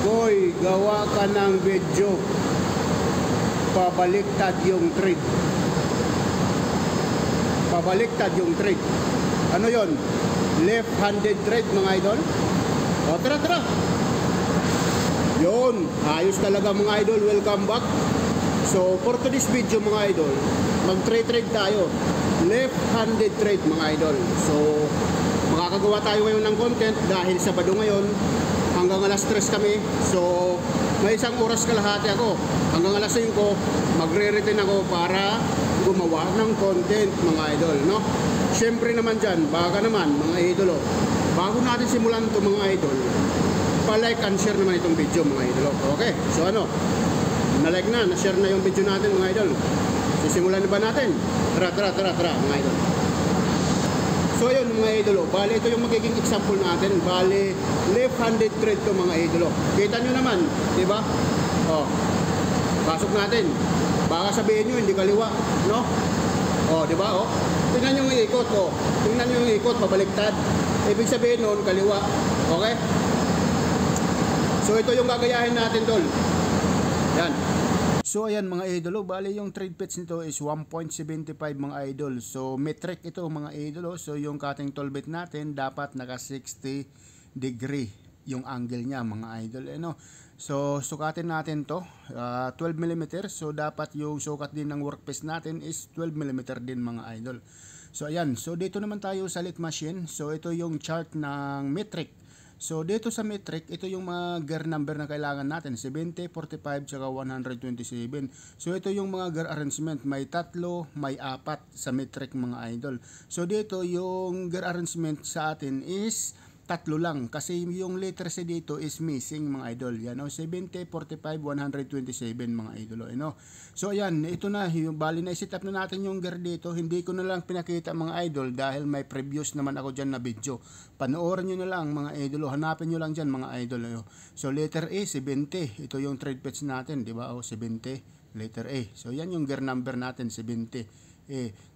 Boy, gawa ka ng video. Pabaliktad yung trade. Pabaliktad yung trade. Ano yon? Left-handed trade mga idol. O tara tara. Yun, ayos talaga mga idol. Welcome back. So for today's video mga idol, mag-trade tayo. Left-handed trade mga idol. So makakagawa tayo ngayon ng content dahil Sabado ngayon. Hanggang alas 3 kami. So may isang oras kalahati ako. Hanggang alas 5 magre-retain ako para gumawa ng content mga idol, no? Siyempre naman dyan, baka naman mga idolo, bago natin simulan ito mga idol, pa-like and share naman itong video mga idolo. Okay, so ano, na-like na-share na yung video natin mga idol. Sisimulan na ba natin? Tara mga idol. So yun mga idolo, bale ito yung magiging example natin. Bale left-handed trade to mga idolo. Kita nyo naman, di ba? Oh, pasok natin. Baka sabihin nyo hindi kaliwa, no? Oh, di ba? Oh, tingnan nyo yung ikot, oh. Tingnan nyo yung ikot, pabaliktad. Ibig sabihin nun, kaliwa. Okay? So ito yung gagayahin natin, tol. Yan. So ayan mga idolo, bali yung trade pitch nito is 1.75 mga idol. So metric ito mga idolo. So yung cutting tool bit natin dapat naka 60 degree yung angle niya mga idol. Ano? So sukatin natin to 12 mm. So dapat yung sukat din ng workpiece natin is 12 mm din mga idol. So ayan, so dito naman tayo sa lit machine. So ito yung chart ng metric. So dito sa metric, ito yung mga gear number na kailangan natin, 70, 45, tsaka 127. So ito yung mga gear arrangement, may 3, may 4 sa metric mga idol. So dito yung gear arrangement sa atin is 3 lang kasi yung letter C dito is missing mga idol. Yan o, 70, 45, 127 mga idol. Ano? So ayan, ito na, yung bali na i-set up na natin yung gear dito. Hindi ko na lang pinakita mga idol dahil may previous naman ako dyan na video. Panoorin nyo na lang mga idol, hanapin nyo lang dyan mga idol. So letter A, 70. Ito yung trade pitch natin, di ba? O 70, letter A. So yan yung gear number natin, 70.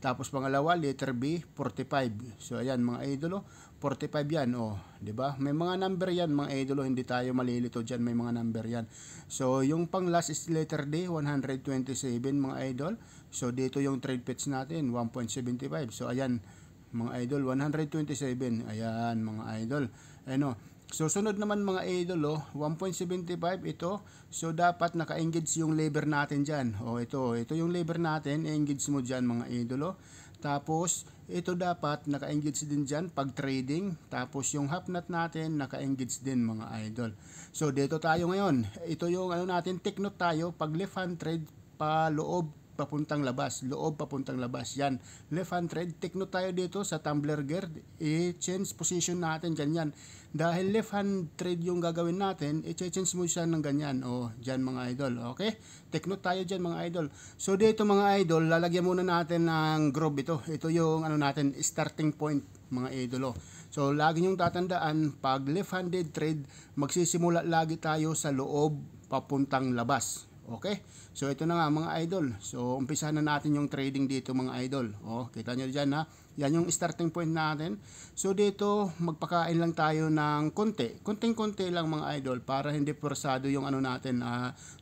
Tapos pangalawa, letter B, 45. So ayan mga idolo, 45 yan, oh, 'di ba? May mga number yan mga idolo, hindi tayo malilito diyan, may mga number yan. So yung pang last is letter D, 127 mga idol. So dito yung trade pitch natin, 1.75. So ayan mga idol, 127. Ayan mga idol. Ano? So sunod naman mga idol, 1.75 ito. So dapat naka-engage yung lever natin diyan. Ito yung lever natin, engage mo diyan mga idol. Tapos ito dapat naka-engage din diyan pag trading. Tapos yung half nut natin naka-engage din mga idol. So dito tayo ngayon. Ito yung ano natin, take note tayo pag left hand trade pa loob papuntang labas, loob papuntang labas. Yan, left hand trade. Take note tayo dito sa tumbler gear, i-change position natin ganyan. Dahil left hand trade yung gagawin natin, i-change mo siya ng ganyan. O, dyan mga idol. Okay? Take note tayo dyan mga idol. So dito mga idol, lalagyan muna natin ng groove ito. Ito yung ano natin, starting point mga idol. So lagi nyong tatandaan, pag left handed trade, magsisimula lagi tayo sa loob papuntang labas. Okay? So ito na nga mga idol. So umpisa na natin yung trading dito mga idol. Kita nyo dyan ha. Yan yung starting point natin. So dito magpakain lang tayo ng konti. Konting-konti lang mga idol para hindi forsado yung ano natin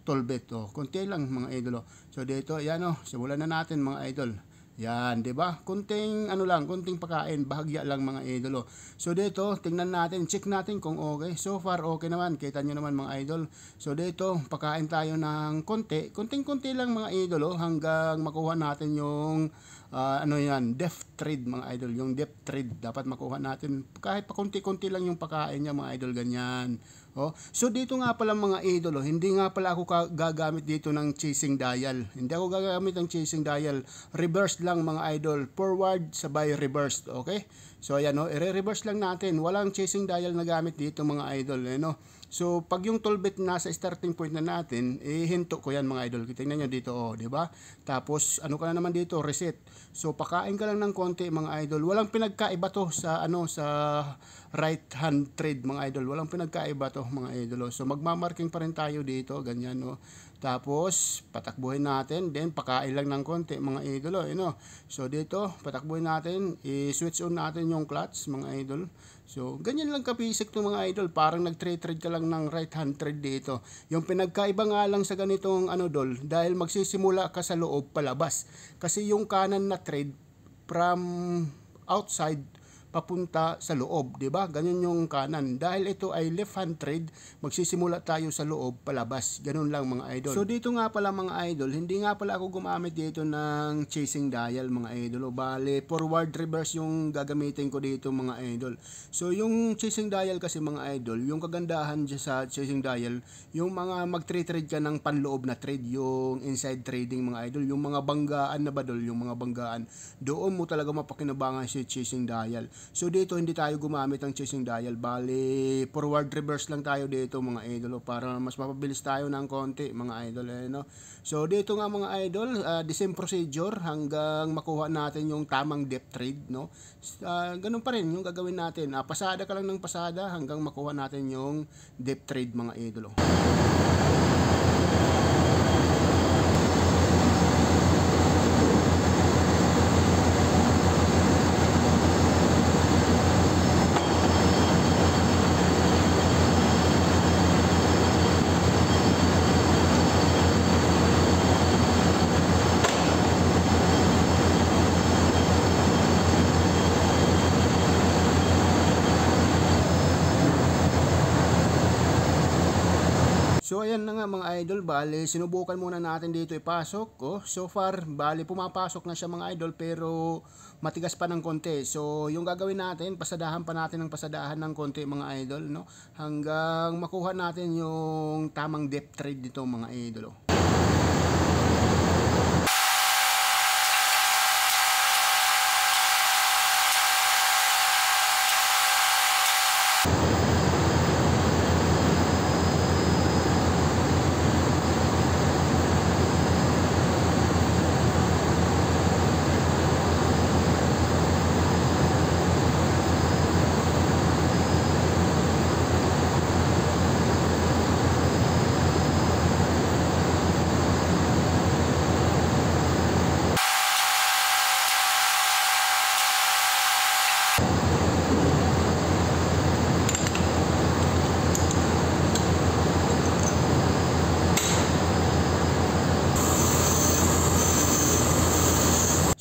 tolbet. Konti lang mga idol. So dito yan simulan na natin mga idol. Yan, 'di ba? Kunting ano lang, kunting pagkain, bahagya lang mga idolo. So dito, tingnan natin, check natin kung okay. So far okay naman, kita nyo naman mga idol. So dito, pagkain tayo ng konti, kunting-kunti lang mga idolo hanggang makuha natin yung ano yan, depth trade mga idol. Yung depth trade dapat makuha natin kahit pa kunti-kunti lang yung pagkain niya mga idol, ganyan. So dito nga pala mga idolo, hindi nga pala ako gagamit dito ng chasing dial. Hindi ako gagamit ng chasing dial. Reverse lang mga idol, forward sabay reverse, okay? So ayan i-reverse lang natin. Walang chasing dial na gamit dito mga idol, So pag yung tool bit nasa starting point na natin, hinto ko yan mga idol. Tingnan niyo dito, di ba? Tapos ano ka na naman dito, reset. So pakain ka lang ng konti mga idol. Walang pinagkaiba to sa sa right hand trade mga idol. Walang pinagkaiba to mga idol. So magmamarking pa rin tayo dito, ganyan Tapos patakbuhin natin, then pakain lang ng konti mga idolo, So dito patakbuhin natin, i-switch on natin natin yung clutch mga idol. So ganyan lang kabisik to mga idol, parang nag-thread ka lang ng right hand thread dito. Yung pinagkaiba nga lang sa ganitong dol, dahil magsisimula ka sa loob palabas, kasi yung kanan na thread from outside papunta sa loob, 'di ba? Ganun yung kanan. Dahil ito ay left hand thread, magsisimula tayo sa loob palabas. Ganun lang mga idol. So dito nga pala mga idol, hindi nga pala ako gumamit dito ng chasing dial mga idol. O bale, forward reverse yung gagamitin ko dito mga idol. So yung chasing dial kasi mga idol, yung kagandahan dyan sa chasing dial, yung mga mag-trade ka ng panloob na trade, yung inside trading mga idol, yung mga banggaan na badol, yung mga banggaan, doon mo talaga mapakinabangan si chasing dial. So dito hindi tayo gumamit ng chasing dial, bali forward reverse lang tayo dito mga idol, para mas mapabilis tayo ng konti mga idol no? So dito nga mga idol, the same procedure hanggang makuha natin yung tamang depth trade, no? Ganun pa rin yung gagawin natin, pasada ka lang ng pasada hanggang makuha natin yung depth trade mga idol. So ayan na nga mga idol, bali sinubukan muna natin dito ipasok. So far bali pumapasok na siya mga idol, pero matigas pa ng konti. So yung gagawin natin, pasadahan pa natin ng pasadahan ng konti mga idol, no? Hanggang makuha natin yung tamang depth trade dito mga idol.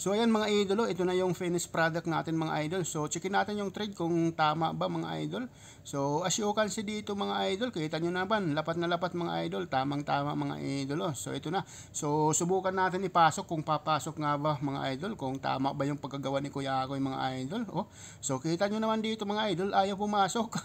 So ayan mga idolo, ito na yung finished product natin mga idol. So checkin natin yung trade kung tama ba mga idol. So as you can see dito mga idol, kita nyo naman, lapat na lapat mga idol, tamang tama mga idol. So ito na, so subukan natin ipasok kung papasok nga ba mga idol, kung tama ba yung pagkagawa ni Kuya Akoy mga idol. So kita nyo naman dito mga idol, ayaw pumasok.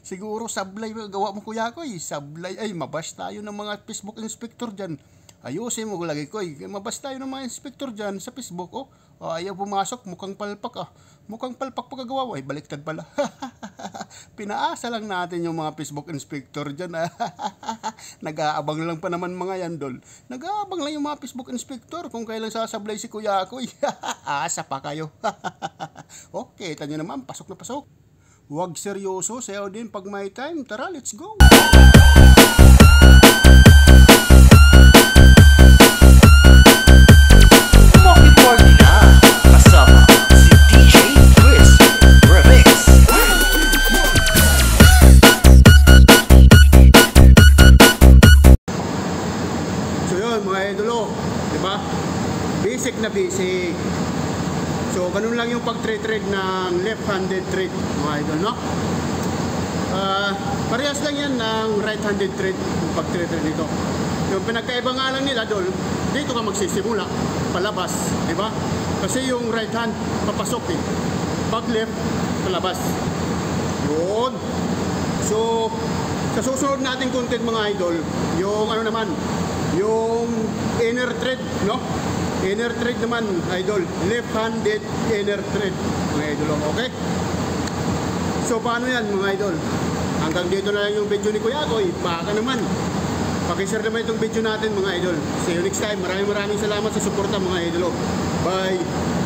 Siguro sablay gawa mo Kuya Akoy, sablay, ay mabash tayo ng mga Facebook inspector dyan. Ayusin mo lagi ko, mabas tayo ng mga inspector dyan sa Facebook. Ayaw pumasok, mukhang palpak mukhang palpak pagkagawa, ay baliktad pala. Pinaasa lang natin yung mga Facebook inspector dyan. Nag-aabang lang pa naman mga yan dol, nag-aabang lang yung mga Facebook inspector kung kailan sasablay si Kuya Akoy. Asa pa kayo. Okay, tanyo naman, pasok na pasok. Huwag seryoso, sayaw din pag may time. Tara, let's go. Basic na basic. So ganun lang yung pag-trade ng left-handed trade mga idol, no? Parehas lang yan ng right-handed trade yung pag-trade dito. Yung pinagkaiba nga lang nila dol, dito ka magsisimula palabas, di ba? Kasi yung right hand papasok pag left palabas. Yun. So sa susunod nating content mga idol, yung naman, yung inner thread, no? Inner thread naman idol, left-handed inner thread mga idol, okay? So paano yan mga idol? Hanggang dito na lang yung video ni Kuya Akoy. Baka naman pakishare naman itong video natin mga idol. See you next time. Maraming salamat sa suporta mga idol. Bye.